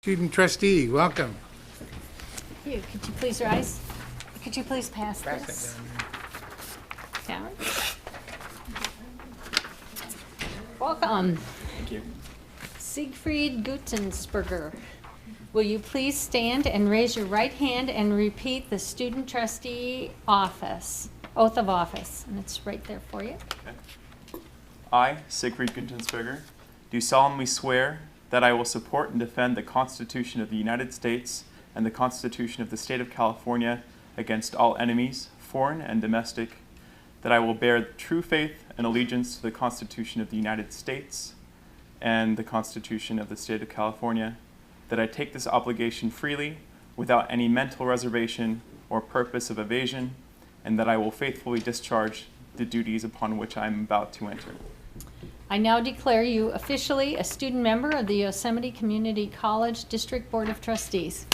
Student trustee, welcome. You, could you please rise? Could you please pass this? Down. Welcome. Thank you. Siegfried Gutensberger. Will you please stand and raise your right hand and repeat the student trustee oath of office? And it's right there for you. Okay. I, Siegfried Guntensberger, do solemnly swear that I will support and defend the Constitution of the United States and the Constitution of the State of California against all enemies, foreign and domestic, that I will bear true faith and allegiance to the Constitution of the United States and the Constitution of the State of California, that I take this obligation freely without any mental reservation or purpose of evasion, and that I will faithfully discharge the duties upon which I am about to enter. I now declare you officially a student member of the Yosemite Community College District Board of Trustees.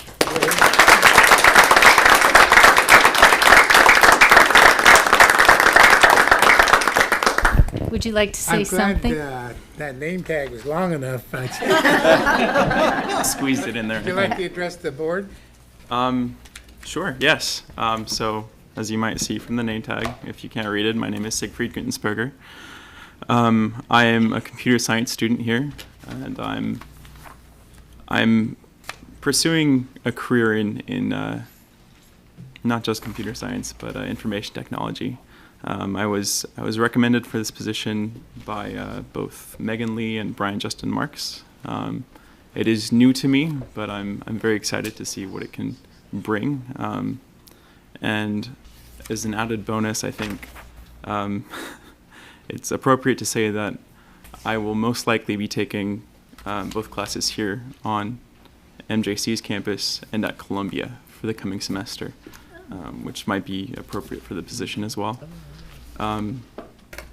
Would you like to say something? That name tag was long enough. Squeezed it in there. Would you like to address the board? Sure, yes. So, as you might see from the name tag, if you can't read it, my name is Siegfried Guntensberger. I am a computer science student here, and I'm pursuing a career in not just computer science, but information technology. I was recommended for this position by both Megan Lee and Brian Justin Marks. It is new to me, but I'm very excited to see what it can bring. And as an added bonus, I think it's appropriate to say that I will most likely be taking both classes here on MJC's campus and at Columbia for the coming semester, which might be appropriate for the position as well.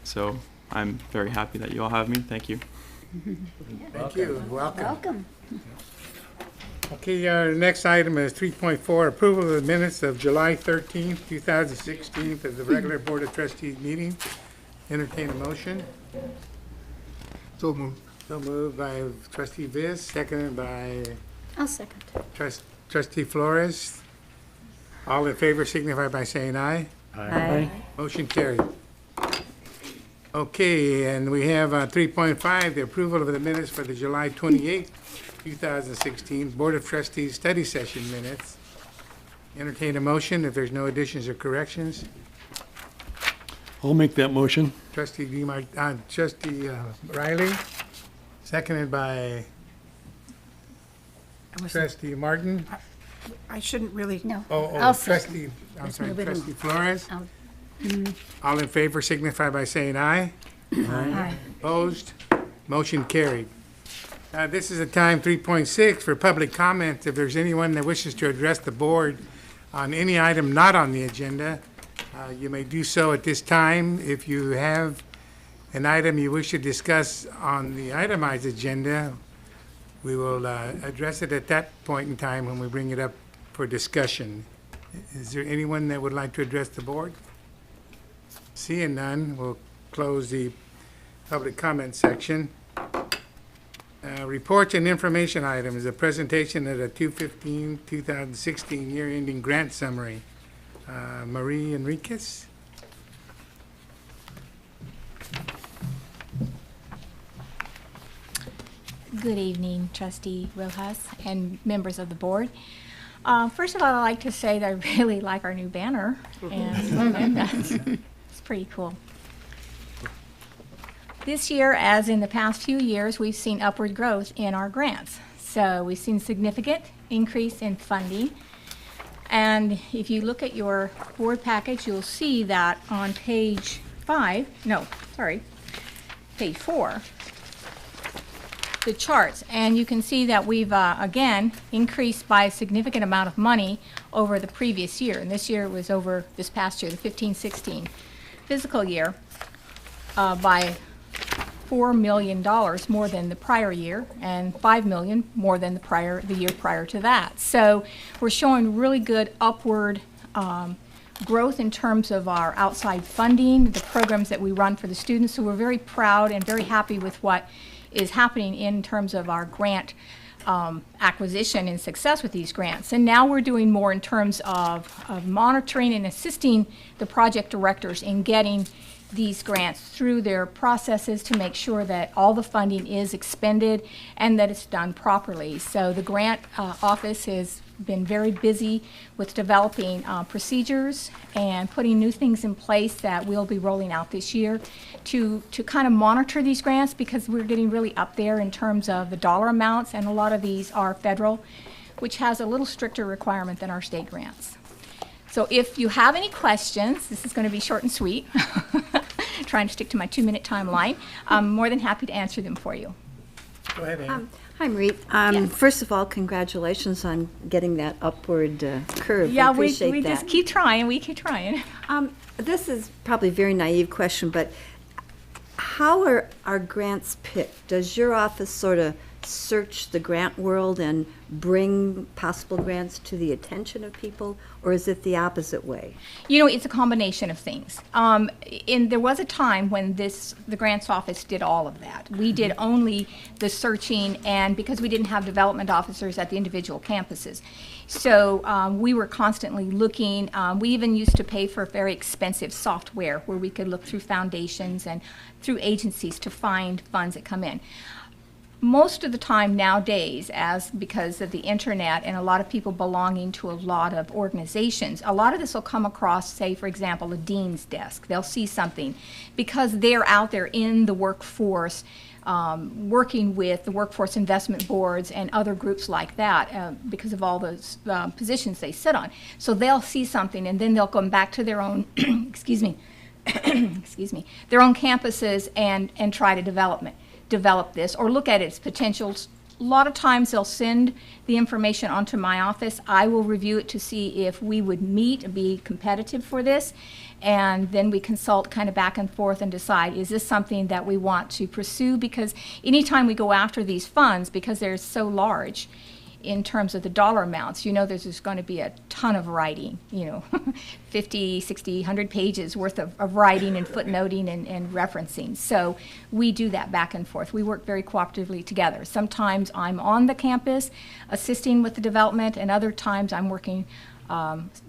So I'm very happy that you all have me. Thank you. Thank you. Welcome. Welcome. Okay, our next item is 3.4, approval of the minutes of July 13th, 2016 of the regular Board of Trustees meeting. Entertain a motion. So moved. So moved by trustee Viz, seconded by I'll second. trustee Flores. All in favor signify by saying aye. Aye. Motion carried. Okay, and we have 3.5, the approval of the minutes for the July 28th, 2016 Board of Trustees study session minutes. Entertain a motion if there's no additions or corrections. I'll make that motion. Trustee Riley, seconded by trustee Martin. I shouldn't really. No. Oh, trustee Flores. All in favor signify by saying aye. Aye. Opposed? Motion carried. This is a time 3.6 for public comment. If there's anyone that wishes to address the board on any item not on the agenda, you may do so at this time. If you have an item you wish to discuss on the itemized agenda, we will address it at that point in time when we bring it up for discussion. Is there anyone that would like to address the board? Seeing none, we'll close the public comment section. Reports and information items, a presentation of the 2015-2016 year-ending grant summary. Marie Enriquez. Good evening, Trustee Rojas and members of the board. First of all, I'd like to say that I really like our new banner, and it's pretty cool. This year, as in the past few years, we've seen upward growth in our grants. So we've seen significant increase in funding. And if you look at your board package, you'll see that on page 4, the charts, and you can see that we've again increased by a significant amount of money over the previous year, and this year was over this past year, the 15-16 fiscal year, by $4 million more than the prior year, and $5 million more than the year prior to that. So we're showing really good upward growth in terms of our outside funding, the programs that we run for the students. So we're very proud and very happy with what is happening in terms of our grant acquisition and success with these grants. And now we're doing more in terms of monitoring and assisting the project directors in getting these grants through their processes to make sure that all the funding is expended and that it's done properly. So the grant office has been very busy with developing procedures and putting new things in place that we'll be rolling out this year to kind of monitor these grants, because we're getting really up there in terms of the dollar amounts, and a lot of these are federal, which has a little stricter requirement than our state grants. So if you have any questions, this is going to be short and sweet, trying to stick to my 2-minute timeline. I'm more than happy to answer them for you. Go ahead, Ann. Hi, Marie. First of all, congratulations on getting that upward curve. I Yeah, we appreciate that. just keep trying. We keep trying. This is probably a very naive question, but how are our grants picked? Does your office sort of search the grant world and bring possible grants to the attention of people, or is it the opposite way? You know, it's a combination of things. There was a time when the grants office did all of that. We did only the searching, and because we didn't have development officers at the individual campuses. So we were constantly looking. We even used to pay for very expensive software where we could look through foundations and through agencies to find funds that come in. Most of the time nowadays, because of the internet and a lot of people belonging to a lot of organizations, a lot of this will come across, say, for example, a dean's desk. They'll see something because they're out there in the workforce, working with the workforce investment boards and other groups like that because of all those positions they sit on. So they'll see something, and then they'll come back to their own, excuse me, their own campuses and try to develop this or look at its potentials. A lot of times they'll send the information onto my office. I will review it to see if we would meet and be competitive for this, and then we consult kind of back and forth and decide, is this something that we want to pursue? Because anytime we go after these funds, because they're so large in terms of the dollar amounts, you know, there's just going to be a ton of writing, 50, 60, 100 pages worth of writing and footnoting and referencing. So we do that back and forth. We work very cooperatively together. Sometimes I'm on the campus assisting with the development, and other times I'm working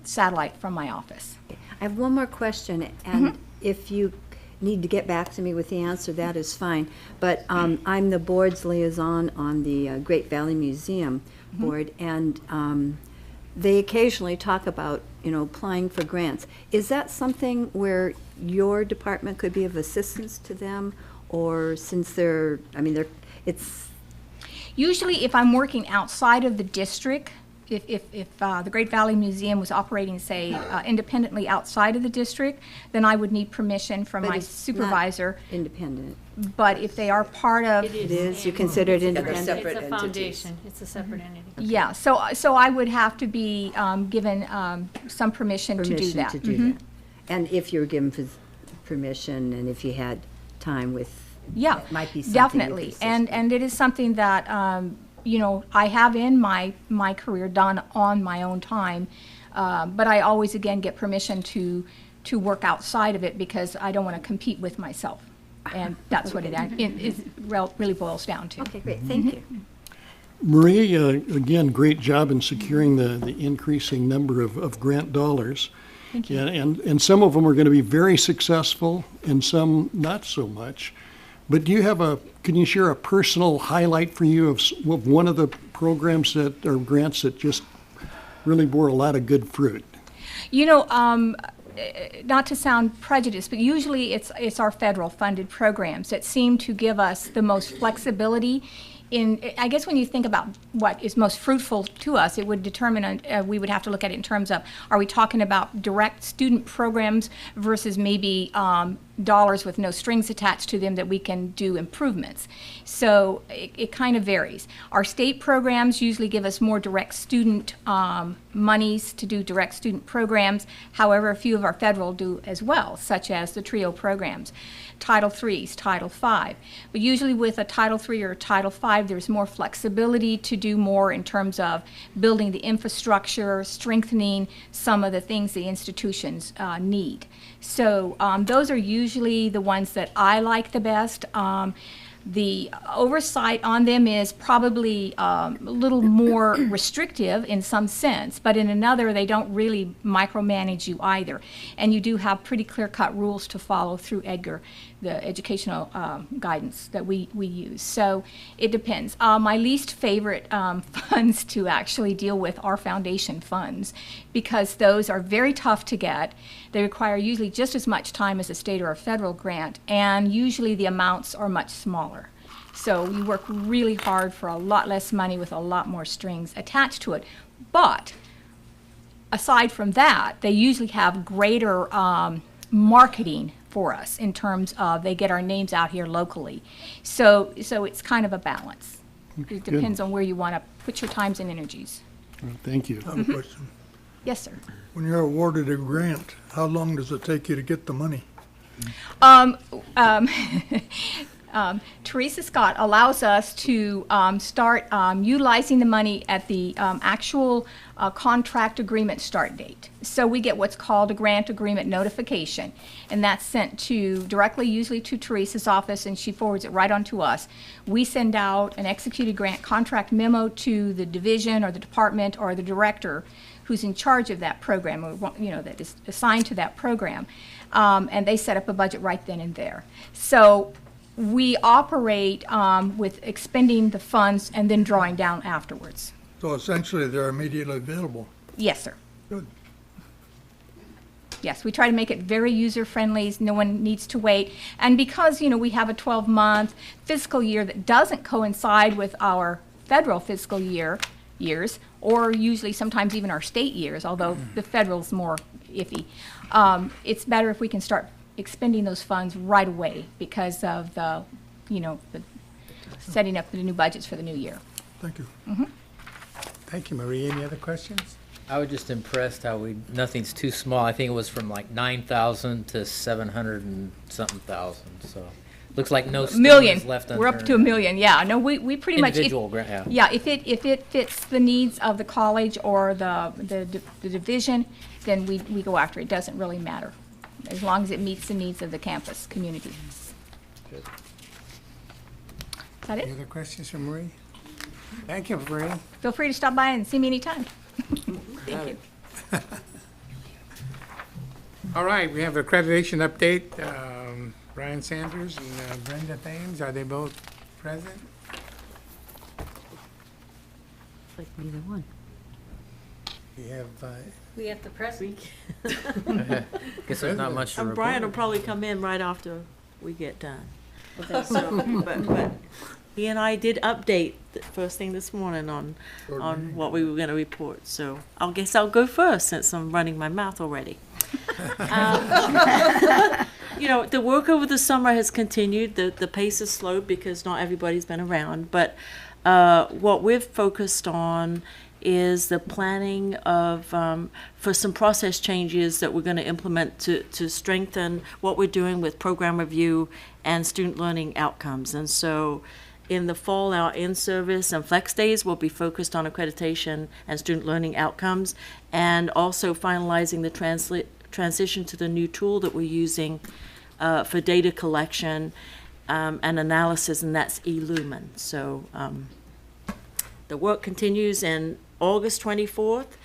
satellite from my office. I have one more question, and if you need to get back to me with the answer, that is fine. But I'm the board's liaison on the Great Valley Museum board, and they occasionally talk about, applying for grants. Is that something where your department could be of assistance to them, or since it's... Usually if I'm working outside of the district, if the Great Valley Museum was operating, say, independently outside of the district, then I would need permission from my supervisor. Independent. But if they are part of... It is, you consider it independent? It's a foundation. It's a separate entity. Yeah, so I would have to be given some permission to do that. that. And if you're given permission, and if you had time with... Yeah, it might be something definitely. with the And it is something that, I have in my career done on my own time, but I always, again, get permission to work outside of it because I don't want to compete with myself. And that's what it really boils down to. Okay, great, thank you. Marie, again, great job in securing the increasing number of grant dollars. Thank you. And some of them are going to be very successful and some not so much. But do you have can you share a personal highlight for you of one of the programs or grants that just really bore a lot of good fruit? Not to sound prejudiced, but usually it's our federal funded programs that seem to give us the most flexibility I guess when you think about what is most fruitful to us, it would determine, we would have to look at it in terms of, are we talking about direct student programs versus maybe dollars with no strings attached to them that we can do improvements. So it kind of varies. Our state programs usually give us more direct student monies to do direct student programs. However, a few of our federal do as well, such as the TRIO programs. Title III's, Title V. But usually with a Title III or a Title V, there's more flexibility to do more in terms of building the infrastructure, strengthening some of the things the institutions need. So those are usually the ones that I like the best. The oversight on them is probably a little more restrictive in some sense, but in another, they don't really micromanage you either. And you do have pretty clear-cut rules to follow through EDGAR, the educational guidance that we use. So it depends. My least favorite funds to actually deal with are foundation funds, because those are very tough to get. They require usually just as much time as a state or a federal grant, and usually the amounts are much smaller. So you work really hard for a lot less money with a lot more strings attached to it. But aside from that, they usually have greater marketing for us in terms of they get our names out here locally. So it's kind of a balance. It depends on where you want to put your times and energies. Thank you. I have a question. Yes, sir. When you're awarded a grant, how long does it take you to get the money? Teresa Scott allows us to start utilizing the money at the actual contract agreement start date. So we get what's called a grant agreement notification, and that's sent to directly, usually to Teresa's office, and she forwards it right on to us. We send out an executed grant contract memo to the division or the department or the director who's in charge of that program, or that is assigned to that program, and they set up a budget right then and there. So we operate with expending the funds and then drawing down afterwards. So essentially, they're immediately available. Yes, sir. Good. Yes, we try to make it very user-friendly. No one needs to wait. And because, we have a 12-month fiscal year that doesn't coincide with our federal fiscal years, or usually sometimes even our state years, although the federal's more iffy, it's better if we can start expending those funds right away because of the setting up the new budgets for the new year. Thank you. Thank you, Marie. Any other questions? I was just impressed how nothing's too small. I think it was from like 9,000 to 700 and something thousand, so. Looks like no stone Million. is left We're up to unturned. $1 million. Yeah. No, we pretty much. Individual grant, yeah. Yeah. If it fits the needs of the college or the division, then we go after it. It doesn't really matter, as long as it meets the needs of the campus community. Good. Is that Any it? other questions for Marie? Thank you, Marie. Feel free to stop by and see me anytime. Thank you. All right, we have accreditation update. Brian Sanders and Brenda Thames, are they both present? Like neither one. We have, We have the president. Guess there's not much to report. Brian will probably come in right after we get done. So, but he and I did update the first thing this morning on what we were going to report. So I guess I'll go first since I'm running my mouth already. The work over the summer has continued. The pace has slowed because not everybody's been around. But what we've focused on is the planning of for some process changes that we're going to implement to strengthen what we're doing with program review and student learning outcomes. And so in the fall, our in-service and flex days will be focused on accreditation and student learning outcomes, and also finalizing the transition to the new tool that we're using for data collection and analysis, and that's eLumen. So the work continues, and August 24th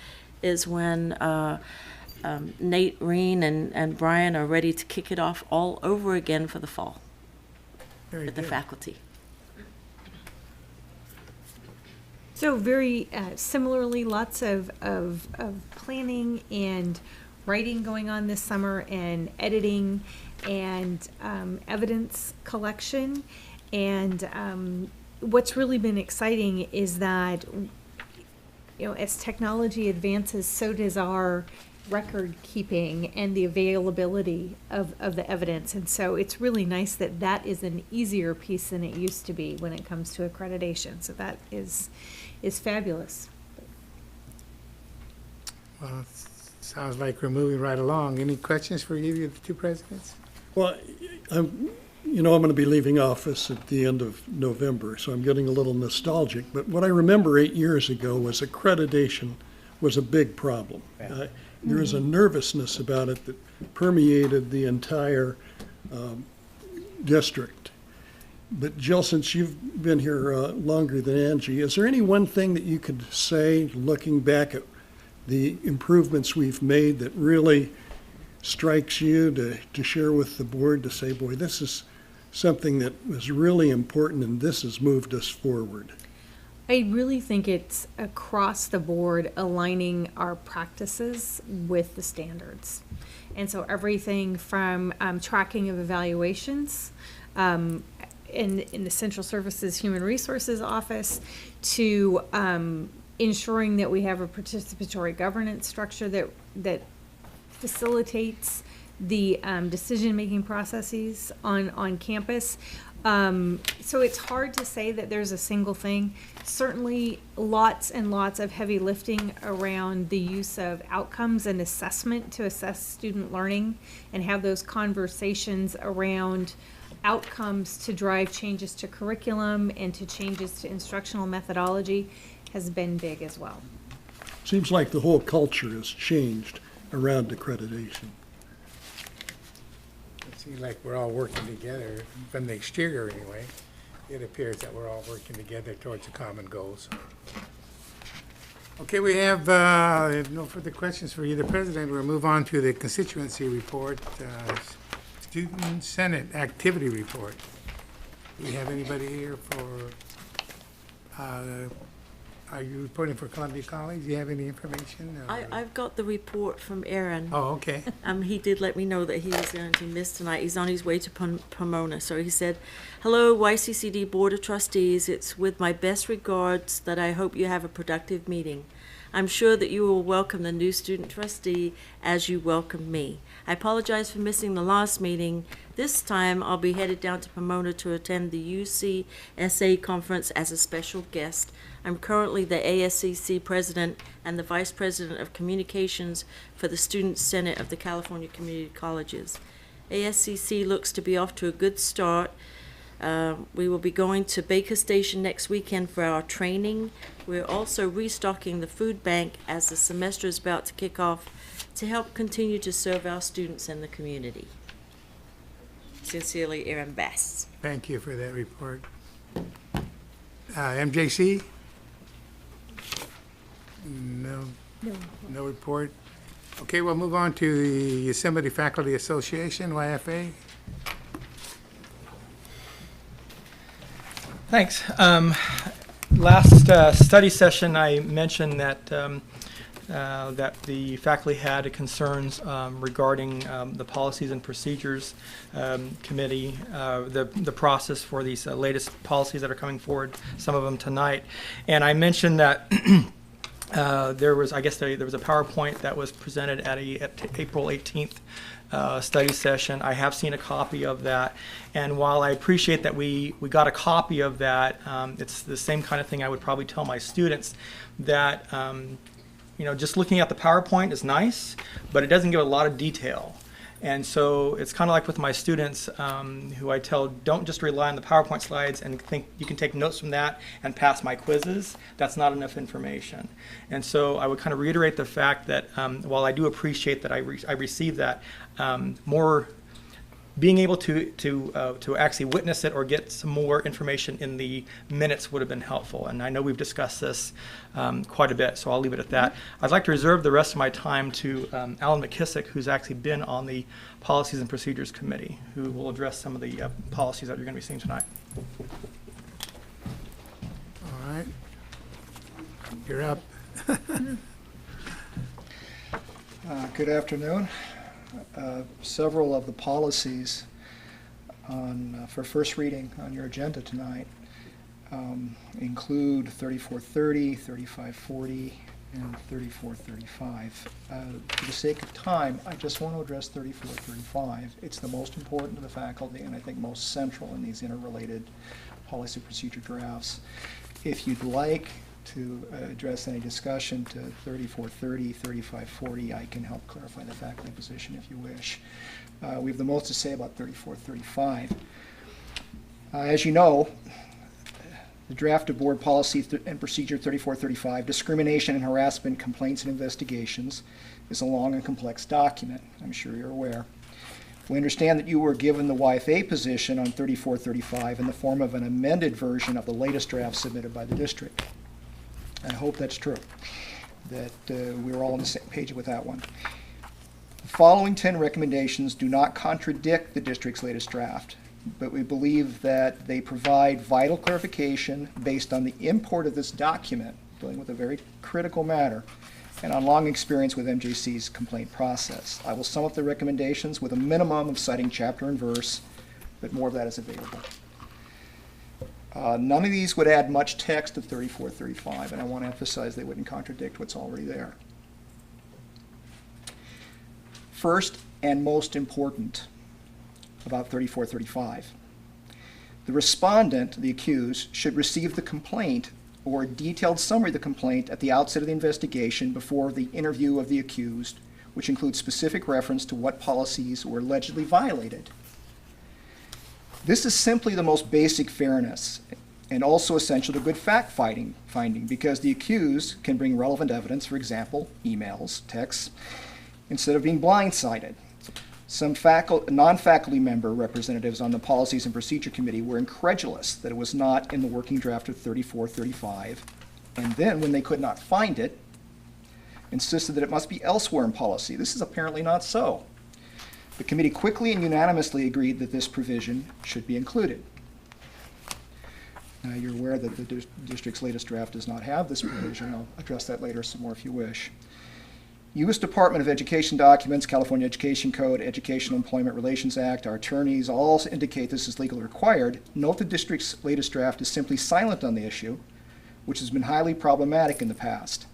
is when Nate, Reen, and Brian are ready to kick it off all over again for the fall with the faculty. So very similarly, lots of planning and writing going on this summer, and editing and evidence collection. And what's really been exciting is that, as technology advances, so does our record keeping and the availability of the evidence. And so it's really nice that that is an easier piece than it used to be when it comes to accreditation. So that is fabulous. well, it sounds like we're moving right along. Any questions for either of the two presidents? Well, I'm going to be leaving office at the end of November, so I'm getting a little nostalgic. But what I remember 8 years ago was accreditation was a big problem. There was a nervousness about it that permeated the entire district. But Jill, since you've been here longer than Angie, is there any one thing that you could say, looking back at the improvements we've made, that really strikes you to share with the board, to say, boy, this is something that was really important and this has moved us forward? I really think it's across the board aligning our practices with the standards. And so everything from tracking of evaluations in the Central Services Human Resources Office to ensuring that we have a participatory governance structure that facilitates the decision-making processes on campus. So it's hard to say that there's a single thing. Certainly lots and lots of heavy lifting around the use of outcomes and assessment to assess student learning and have those conversations around outcomes to drive changes to curriculum and to changes to instructional methodology has been big as well. Seems like the whole culture has changed around accreditation. It seems like we're all working together, from the exterior anyway. It appears that we're all working together towards a common goal. So. Okay, we have no further questions for you, the President. We'll move on to the constituency report, Student Senate Activity Report. Do you have anybody here for, are you reporting for Columbia College? Do you have any information? I've got the report from Aaron. Oh, okay. He did let me know that he was going to miss tonight. He's on his way to Pomona. So he said, "Hello, YCCD Board of Trustees. It's with my best regards that I hope you have a productive meeting. I'm sure that you will welcome the new student trustee as you welcomed me. I apologize for missing the last meeting. This time I'll be headed down to Pomona to attend the UCSA conference as a special guest. I'm currently the ASCC president and the vice president of communications for the Student Senate of the California Community Colleges. ASCC looks to be off to a good start. We will be going to Baker Station next weekend for our training. We're also restocking the food bank as the semester is about to kick off to help continue to serve our students and the community. Sincerely, Aaron Bass." Thank you for that report. MJC? No report. Okay, we'll move on to the Yosemite Faculty Association, YFA. Thanks. Last study session, I mentioned that that the faculty had concerns regarding the Policies and Procedures Committee, the process for these latest policies that are coming forward, some of them tonight. And I mentioned that there was a PowerPoint that was presented at April 18th study session. I have seen a copy of that, and while I appreciate that we got a copy of that, it's the same kind of thing I would probably tell my students, that just looking at the PowerPoint is nice, but it doesn't give a lot of detail. And so it's kind of like with my students, who I tell, don't just rely on the PowerPoint slides and think you can take notes from that and pass my quizzes. That's not enough information. And so I would kind of reiterate the fact that while I do appreciate that I received that, more being able to actually witness it or get some more information in the minutes would have been helpful. And I know we've discussed this quite a bit, so I'll leave it at that. I'd like to reserve the rest of my time to Alan McKissick, who's actually been on the Policies and Procedures Committee, who will address some of the policies that you're going to be seeing tonight. All right. You're up. Good afternoon. Several of the policies for first reading on your agenda tonight include 3430, 3540, and 3435. For the sake of time, I just want to address 3435. It's the most important to the faculty and I think most central in these interrelated policy procedure drafts. If you'd like to address any discussion to 3430, 3540, I can help clarify the faculty position if you wish. We have the most to say about 3435. As you know, the draft of Board Policy and Procedure 3435, Discrimination and Harassment Complaints and Investigations, is a long and complex document. I'm sure you're aware. We understand that you were given the YFA position on 3435 in the form of an amended version of the latest draft submitted by the district. I hope that's true, that we're all on the same page with that one. The following 10 recommendations do not contradict the district's latest draft, but we believe that they provide vital clarification based on the import of this document, dealing with a very critical matter, and on long experience with MJC's complaint process. I will sum up the recommendations with a minimum of citing chapter and verse, but more of that is available. None of these would add much text to 3435, and I want to emphasize they wouldn't contradict what's already there. First and most important about 3435, the respondent, the accused, should receive the complaint or a detailed summary of the complaint at the outset of the investigation before the interview of the accused, which includes specific reference to what policies were allegedly violated. This is simply the most basic fairness and also essential to good fact-finding, because the accused can bring relevant evidence, for example, emails, texts, instead of being blindsided. Some non-faculty member representatives on the Policies and Procedure Committee were incredulous that it was not in the working draft of 3435, and then when they could not find it, insisted that it must be elsewhere in policy. This is apparently not so. The committee quickly and unanimously agreed that this provision should be included. Now, you're aware that the district's latest draft does not have this provision. I'll address that later some more if you wish. U.S. Department of Education documents, California Education Code, Educational Employment Relations Act, our attorneys all indicate this is legally required. Note the district's latest draft is simply silent on the issue, which has been highly problematic in the past.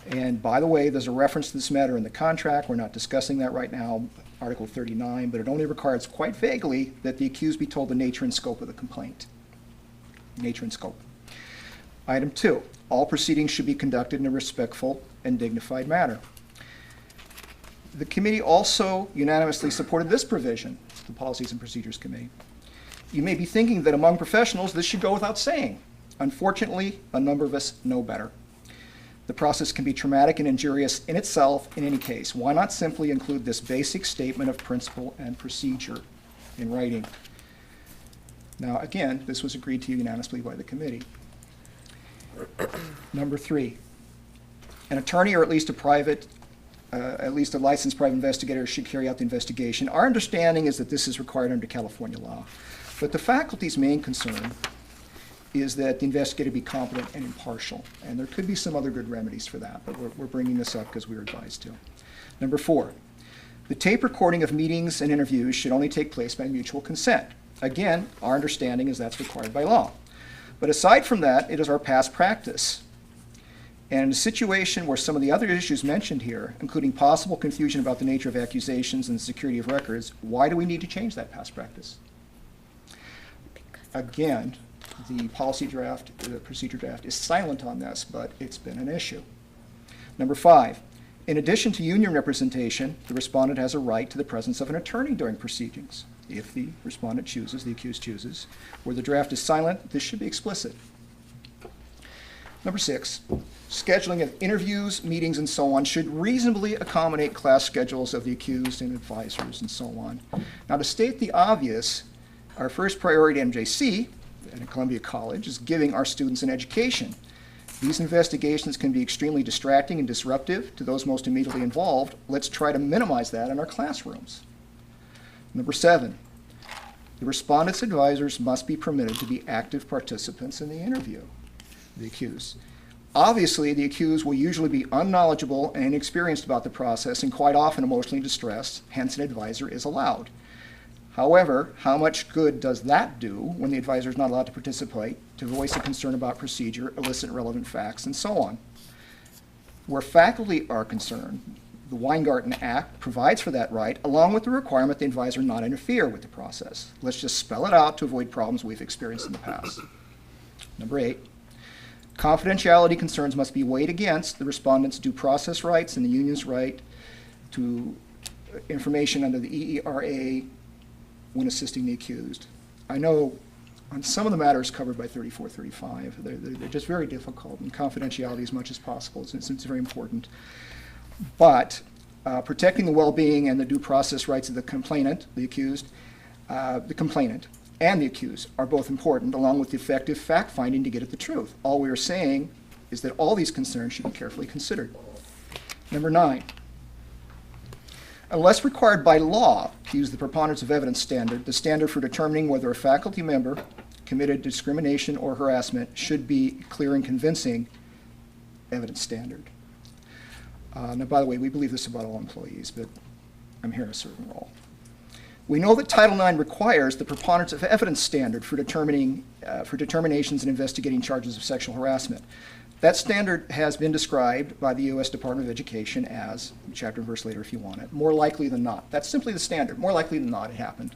And by the way, there's a reference to this matter in the contract. We're not discussing that right now, Article 39, but it only requires quite vaguely that the accused be told the nature and scope of the complaint. Nature and scope. Item 2, all proceedings should be conducted in a respectful and dignified manner. The committee also unanimously supported this provision, the Policies and Procedures Committee. You may be thinking that among professionals this should go without saying. Unfortunately, a number of us know better. The process can be traumatic and injurious in itself in any case. Why not simply include this basic statement of principle and procedure in writing? Now, again, this was agreed to unanimously by the committee. Number 3, an attorney or at least a licensed private investigator should carry out the investigation. Our understanding is that this is required under California law. But the faculty's main concern is that the investigator be competent and impartial. And there could be some other good remedies for that, but we're bringing this up because we were advised to. Number 4, the tape recording of meetings and interviews should only take place by mutual consent. Again, our understanding is that's required by law. But aside from that, it is our past practice. And in a situation where some of the other issues mentioned here, including possible confusion about the nature of accusations and the security of records, why do we need to change that past practice? Again, the policy draft, the procedure draft is silent on this, but it's been an issue. Number 5, in addition to union representation, the respondent has a right to the presence of an attorney during proceedings. If the respondent chooses, the accused chooses. Where the draft is silent, this should be explicit. Number 6, scheduling of interviews, meetings, and so on should reasonably accommodate class schedules of the accused and advisors and so on. Now, to state the obvious, our first priority at MJC, and at Columbia College, is giving our students an education. These investigations can be extremely distracting and disruptive to those most immediately involved. Let's try to minimize that in our classrooms. Number 7, the respondent's advisors must be permitted to be active participants in the interview, the accused. Obviously, the accused will usually be unknowledgeable and inexperienced about the process and quite often emotionally distressed, hence an advisor is allowed. However, how much good does that do when the advisor is not allowed to participate, to voice a concern about procedure, elicit relevant facts, and so on? Where faculty are concerned, the Weingarten Act provides for that right, along with the requirement the advisor not interfere with the process. Let's just spell it out to avoid problems we've experienced in the past. Number 8, confidentiality concerns must be weighed against the respondent's due process rights and the union's right to information under the EERA when assisting the accused. I know on some of the matters covered by 3435, they're just very difficult, and confidentiality as much as possible, it's very important. But protecting the well-being and the due process rights of the complainant, the accused, the complainant, and the accused are both important, along with the effective fact-finding to get at the truth. All we are saying is that all these concerns should be carefully considered. Number 9, unless required by law to use the preponderance of evidence standard, the standard for determining whether a faculty member committed discrimination or harassment should be clear and convincing evidence standard. Now, by the way, we believe this about all employees, but I'm here in a certain role. We know that Title IX requires the preponderance of evidence standard for determinations and investigating charges of sexual harassment. That standard has been described by the U.S. Department of Education as, chapter and verse later if you want it, more likely than not. That's simply the standard. More likely than not it happened.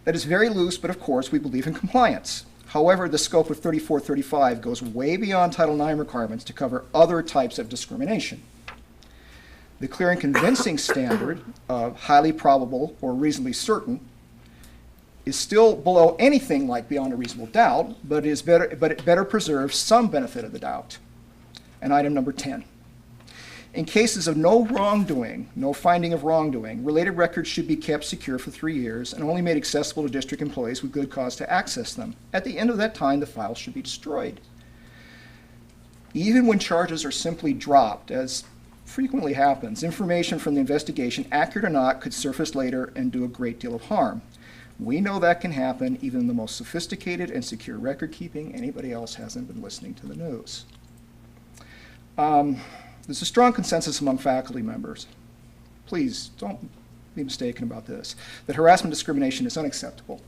That is very loose, but of course we believe in compliance. However, the scope of 3435 goes way beyond Title IX requirements to cover other types of discrimination. The clear and convincing standard of highly probable or reasonably certain is still below anything like beyond a reasonable doubt, but it better preserves some benefit of the doubt. And item number 10. In cases of no wrongdoing, no finding of wrongdoing, related records should be kept secure for 3 years and only made accessible to district employees with good cause to access them. At the end of that time, the files should be destroyed. Even when charges are simply dropped, as frequently happens, information from the investigation, accurate or not, could surface later and do a great deal of harm. We know that can happen even in the most sophisticated and secure record keeping. Anybody else hasn't been listening to the news. There's a strong consensus among faculty members. Please don't be mistaken about this, that harassment discrimination is unacceptable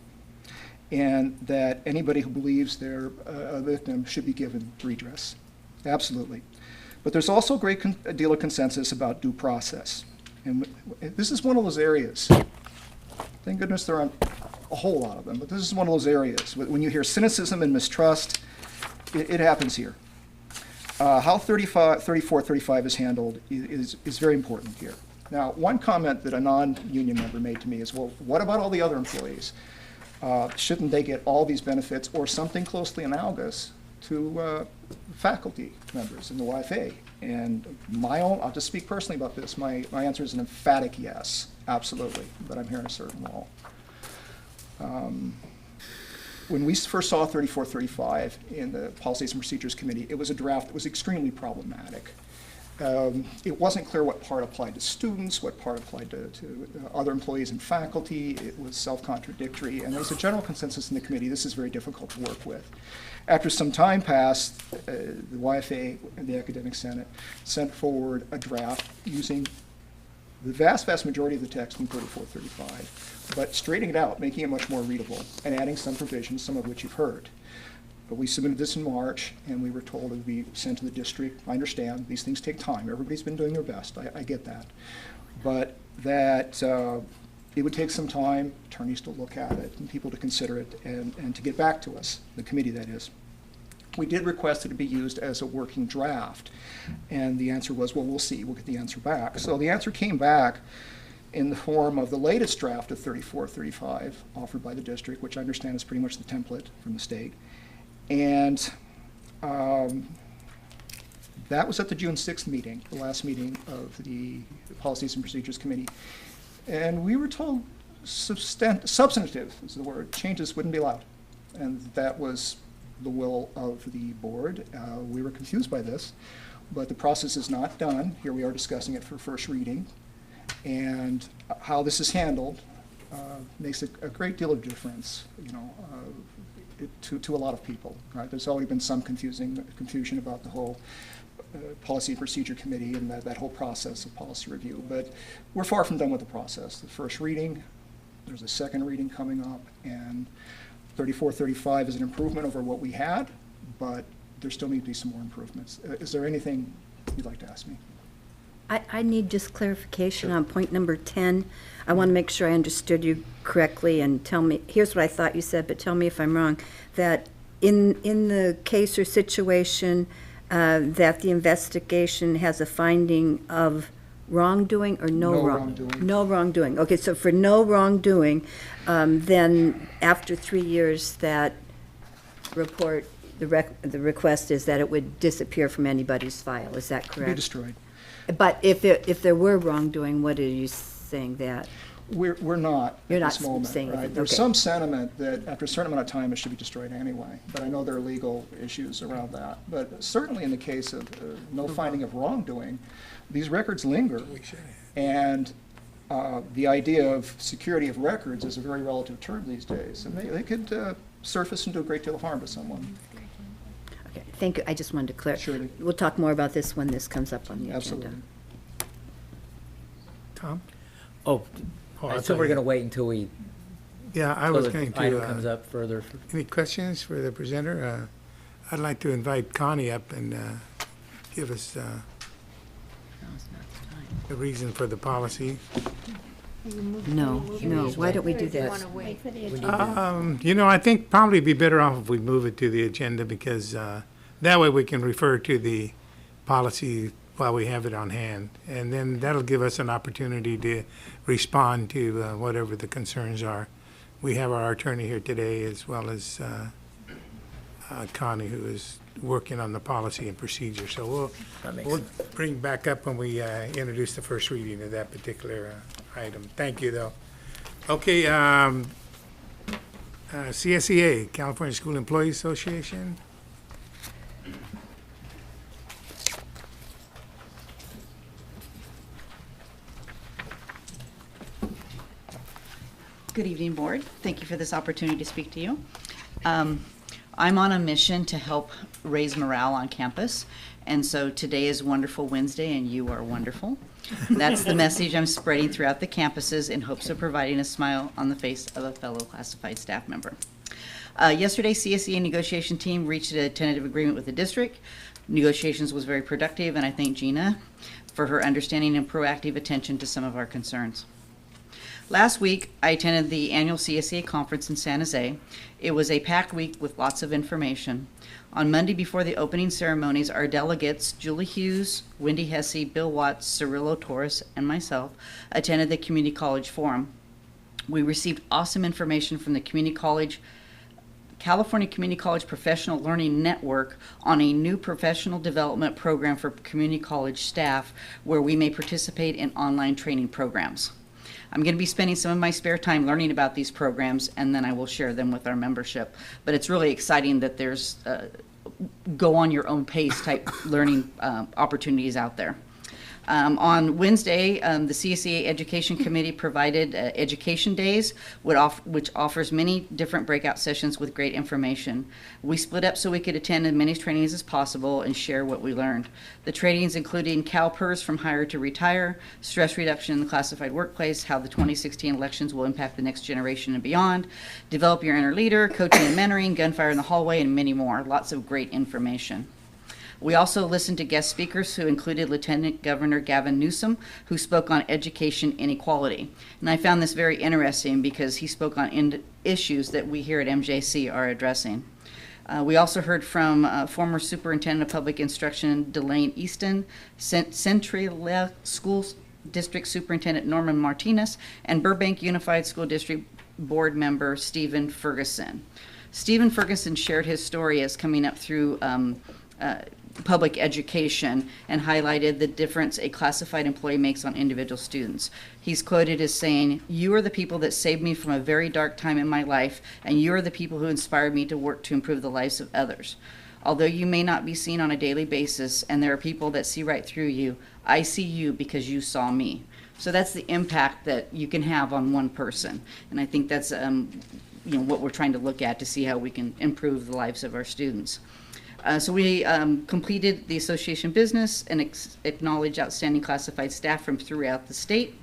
and that anybody who believes they're a victim should be given redress. Absolutely. But there's also a great deal of consensus about due process. And this is one of those areas. Thank goodness there aren't a whole lot of them, but this is one of those areas. When you hear cynicism and mistrust, it happens here. How 3435 is handled is very important here. Now, one comment that a non-union member made to me is, well, what about all the other employees? Shouldn't they get all these benefits or something closely analogous to faculty members in the YFA? And I'll just speak personally about this. My answer is an emphatic yes, absolutely, but I'm here in a certain role. When we first saw 3435 in the Policies and Procedures Committee, it was a draft that was extremely problematic. It wasn't clear what part applied to students, what part applied to other employees and faculty. It was self-contradictory, and there was a general consensus in the committee, this is very difficult to work with. After some time passed, the YFA and the Academic Senate sent forward a draft using the vast majority of the text in 3435, but straightening it out, making it much more readable, and adding some provisions, some of which you've heard. But we submitted this in March, and we were told it would be sent to the district. I understand these things take time. Everybody's been doing their best. I get that. But that it would take some time, attorneys to look at it, and people to consider it, and to get back to us, the committee that is. We did request that it be used as a working draft, and the answer was, well, we'll see. We'll get the answer back. So the answer came back in the form of the latest draft of 3435 offered by the district, which I understand is pretty much the template from the state. And that was at the June 6th meeting, the last meeting of the Policies and Procedures Committee. And we were told substantive is the word, changes wouldn't be allowed. And that was the will of the board. We were confused by this, but the process is not done. Here we are discussing it for first reading. And how this is handled makes a great deal of difference, to a lot of people. Right? There's always been some confusion about the whole Policy and Procedure Committee and that whole process of policy review. But we're far from done with the process. The first reading, there's a second reading coming up, and 3435 is an improvement over what we had, but there still need to be some more improvements. Is there anything you'd like to ask me? I need just clarification on point number 10. I want to make sure I understood you correctly and tell me, here's what I thought you said, but tell me if I'm wrong, that in the case or situation that the investigation has a finding of wrongdoing or no wrongdoing. No wrongdoing. Okay, so for no wrongdoing, then after 3 years, that report, the request is that it would disappear from anybody's file. Is that correct? Be destroyed. But if there were wrongdoing, what are you saying that? We're not You're at not this moment, saying right? anything, There's okay. some sentiment that after a certain amount of time, it should be destroyed anyway. But I know there are legal issues around that. But certainly in the case of no finding of wrongdoing, these records linger. And the idea of security of records is a very relative term these days. And they could surface and do a great deal of harm to someone. Okay, thank you. I just wanted to clear. Sure. We'll talk more about this when this comes up on the agenda. Absolutely. Tom? Oh, Oh, I so thought we're you- going to wait until we, Yeah, I till was the going item comes to, up further. any questions for the presenter? I'd like to invite Connie up and give us the reason for the policy. No, why don't we do that? I think probably be better off if we move it to the agenda because that way we can refer to the policy while we have it on hand. And then that'll give us an opportunity to respond to whatever the concerns are. We have our attorney here today as well as Connie, who is working on the policy and procedure. So That makes we'll sense. bring back up when we introduce the first reading of that particular item. Thank you, though. Okay, CSEA, California School Employees Association. Good evening, Board. Thank you for this opportunity to speak to you. I'm on a mission to help raise morale on campus, and so today is Wonderful Wednesday, and you are wonderful. That's the message I'm spreading throughout the campuses in hopes of providing a smile on the face of a fellow classified staff member. Yesterday, CSEA negotiation team reached a tentative agreement with the district. Negotiations was very productive, and I thank Gina for her understanding and proactive attention to some of our concerns. Last week, I attended the annual CSEA conference in San Jose. It was a packed week with lots of information. On Monday before the opening ceremonies, our delegates, Julie Hughes, Wendy Hesse, Bill Watts, Cirillo Torres, and myself, attended the Community College Forum. We received awesome information from the California Community College Professional Learning Network on a new professional development program for community college staff where we may participate in online training programs. I'm going to be spending some of my spare time learning about these programs, and then I will share them with our membership. But it's really exciting that there's go on your own pace type learning opportunities out there. On Wednesday, the CSEA Education Committee provided education days, which offers many different breakout sessions with great information. We split up so we could attend as many trainings as possible and share what we learned. The trainings including CalPERS from hire to retire, stress reduction in the classified workplace, how the 2016 elections will impact the next generation and beyond, develop your inner leader, coaching and mentoring, gunfire in the hallway, and many more. Lots of great information. We also listened to guest speakers who included Lieutenant Governor Gavin Newsom, who spoke on education inequality. And I found this very interesting because he spoke on issues that we here at MJC are addressing. We also heard from former Superintendent of Public Instruction Delane Easton, Central School District Superintendent Norman Martinez, and Burbank Unified School District Board Member Stephen Ferguson. Stephen Ferguson shared his story as coming up through public education and highlighted the difference a classified employee makes on individual students. He's quoted as saying, "You are the people that saved me from a very dark time in my life, and you are the people who inspired me to work to improve the lives of others. Although you may not be seen on a daily basis, and there are people that see right through you, I see you because you saw me." So that's the impact that you can have on one person. And I think that's what we're trying to look at to see how we can improve the lives of our students. So we completed the association business and acknowledged outstanding classified staff from throughout the state.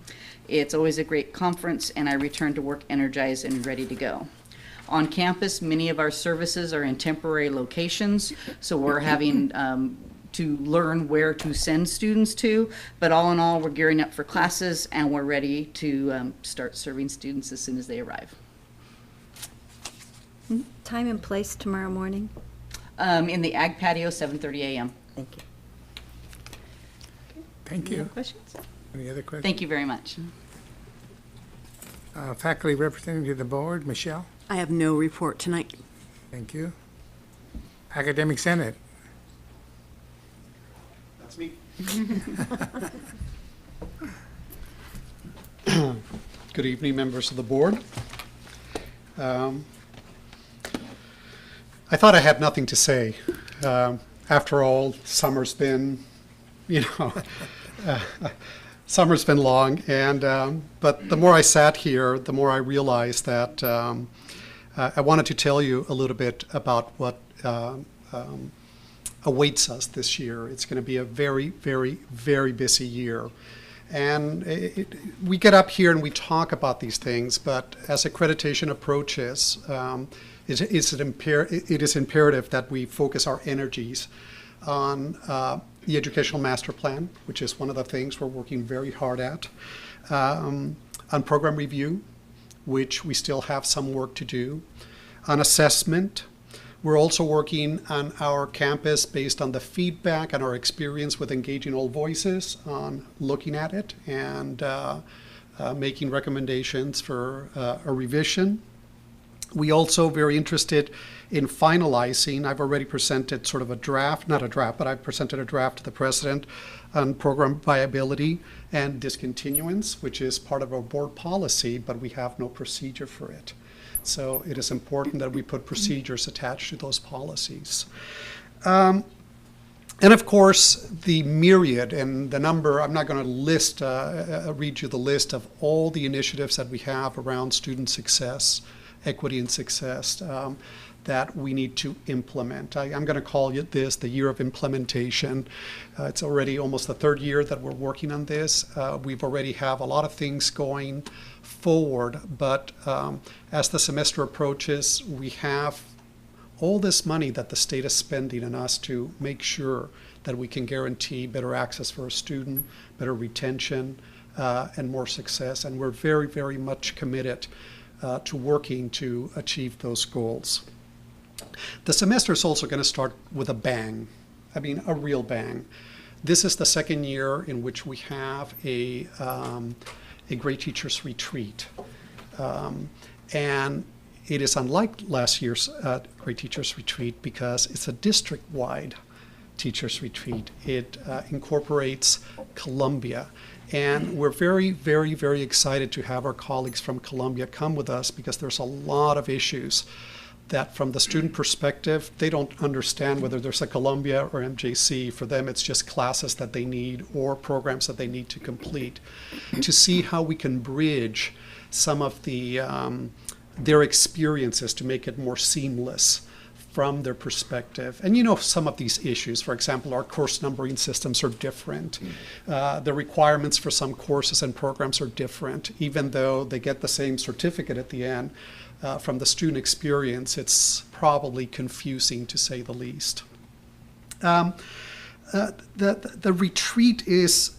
It's always a great conference, and I return to work energized and ready to go. On campus, many of our services are in temporary locations, so we're having to learn where to send students to. But all in all, we're gearing up for classes, and we're ready to start serving students as soon as they arrive. Time and place tomorrow morning? In the Ag Patio, 7:30 a.m. Thank you. Thank Any you. other questions? Any other questions? Thank you very much. Faculty representative of the board, Michelle, I have no report tonight. thank you. Academic Senate, That's me. Good evening, members of the board. I thought I had nothing to say. After all, summer's been, summer's been long, and but the more I sat here, the more I realized that I wanted to tell you a little bit about what awaits us this year. It's going to be a very, very, very busy year. And we get up here and we talk about these things, but as accreditation approaches, it is imperative that we focus our energies on the Educational Master Plan, which is one of the things we're working very hard at, on program review, which we still have some work to do, on assessment. We're also working on our campus based on the feedback and our experience with engaging all voices, on looking at it and making recommendations for a revision. We also very interested in finalizing. I've already presented sort of a draft, not a draft, but I've presented a draft to the president on program viability and discontinuance, which is part of our board policy, but we have no procedure for it. So it is important that we put procedures attached to those policies. And of course, the myriad and the number, I'm not going to list, read you the list of all the initiatives that we have around student success, equity and success, that we need to implement. I'm going to call it this the year of implementation. It's already almost the third year that we're working on this. We've already have a lot of things going forward, but as the semester approaches, we have all this money that the state is spending on us to make sure that we can guarantee better access for a student, better retention, and more success. And we're very, very much committed to working to achieve those goals. The semester is also going to start with a bang. I mean, a real bang. This is the second year in which we have a Great Teachers Retreat. And it is unlike last year's Great Teachers Retreat because it's a district-wide Teachers Retreat. It incorporates Columbia. And we're very, very, very excited to have our colleagues from Columbia come with us because there's a lot of issues that from the student perspective, they don't understand whether there's a Columbia or MJC. For them, it's just classes that they need or programs that they need to complete. To see how we can bridge some of the their experiences to make it more seamless from their perspective. And some of these issues, for example, our course numbering systems are different. The requirements for some courses and programs are different, even though they get the same certificate at the end. From the student experience, it's probably confusing to say the least. The retreat is,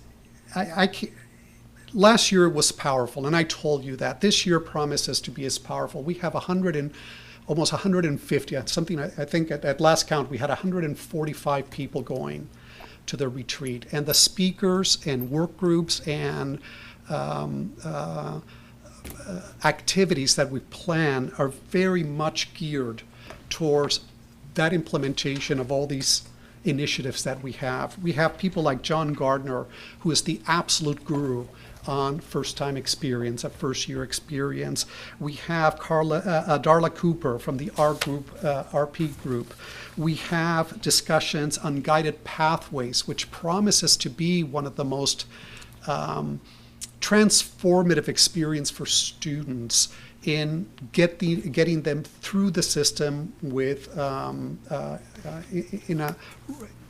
last year was powerful, and I told you that. This year promises to be as powerful. We have almost 150, something, I think at last count, we had 145 people going to the retreat. And the speakers and work groups and activities that we plan are very much geared towards that implementation of all these initiatives that we have. We have people like John Gardner, who is the absolute guru on first-time experience, a first-year experience. We have Darla Cooper from the RP group. We have discussions on guided pathways, which promises to be one of the most transformative experience for students in getting them through the system with in a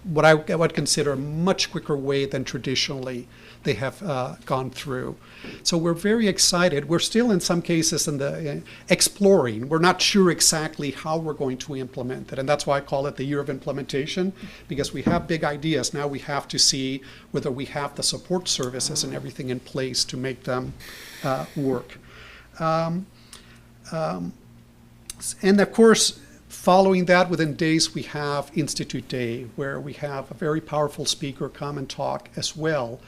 what I would consider a much quicker way than traditionally they have gone through. So we're very excited. We're still in some cases in the exploring. We're not sure exactly how we're going to implement it, and that's why I call it the year of implementation, because we have big ideas. Now we have to see whether we have the support services and everything in place to make them work. And of course, following that, within days, we have Institute Day, where we have a very powerful speaker come and talk as well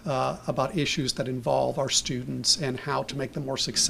about issues that involve our students and how to make them more successful.